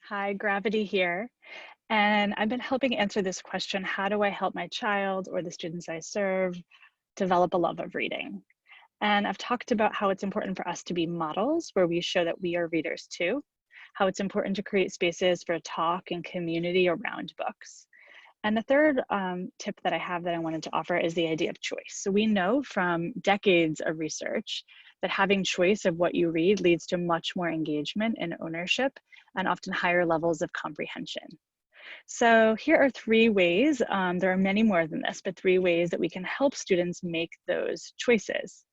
Hi, Gravity here. And I've been helping answer this question, how do I help my child or the students I serve develop a love of reading? And I've talked about how it's important for us to be models where we show that we are readers too, how it's important to create spaces for talk and community around books. And the third tip that I have that I wanted to offer is the idea of choice. So we know from decades of research that having choice of what you read leads to much more engagement and ownership and often higher levels of comprehension. So here are three ways, there are many more than this, but three ways that we can help students make those choices.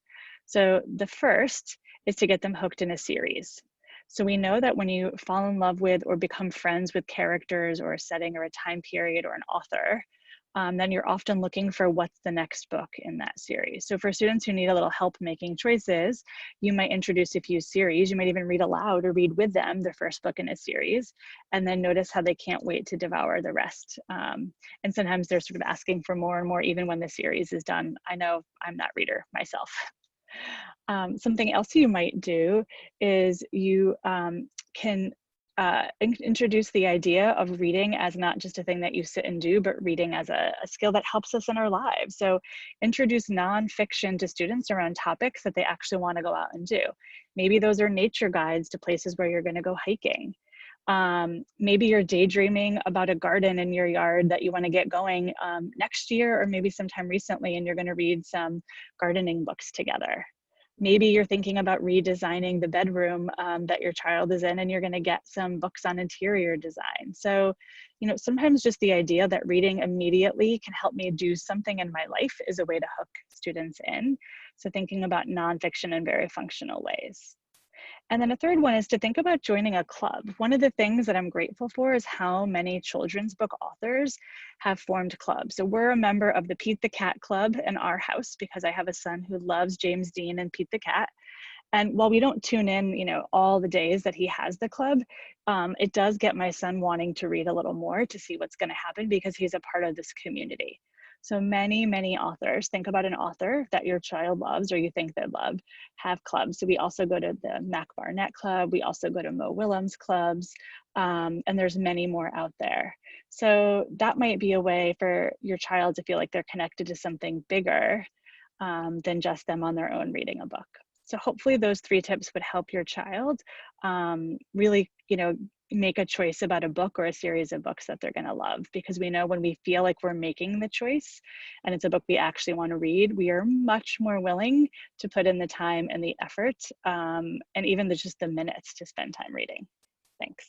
So the first is to get them hooked in a series. So we know that when you fall in love with or become friends with characters or a setting or a time period or an author, then you're often looking for what's the next book in that series. So for students who need a little help making choices, you might introduce a few series. You might even read aloud or read with them the first book in a series, and then notice how they can't wait to devour the rest. And sometimes they're sort of asking for more and more even when the series is done. I know I'm that reader myself. Something else you might do is you can introduce the idea of reading as not just a thing that you sit and do, but reading as a skill that helps us in our lives. So introduce nonfiction to students around topics that they actually want to go out and do. Maybe those are nature guides to places where you're going to go hiking. Maybe you're daydreaming about a garden in your yard that you want to get going next year, or maybe sometime recently, and you're going to read some gardening books together. Maybe you're thinking about redesigning the bedroom that your child is in, and you're going to get some books on interior design. So, sometimes just the idea that reading immediately can help me do something in my life is a way to hook students in. So thinking about nonfiction in very functional ways. And then a third one is to think about joining a club. One of the things that I'm grateful for is how many children's book authors have formed clubs. So we're a member of the Pete the Cat Club in our house because I have a son who loves James Dean and Pete the Cat. And while we don't tune in, all the days that he has the club, it does get my son wanting to read a little more to see what's going to happen because he's a part of this community. So many, many authors, think about an author that your child loves or you think they love, have clubs. So we also go to the Mac Barnett Club. We also go to Mo Willems clubs, and there's many more out there. So that might be a way for your child to feel like they're connected to something bigger than just them on their own reading a book. So hopefully those three tips would help your child really, make a choice about a book or a series of books that they're going to love, because we know when we feel like we're making the choice and it's a book we actually want to read, we are much more willing to put in the time and the effort and even just the minutes to spend time reading. Thanks.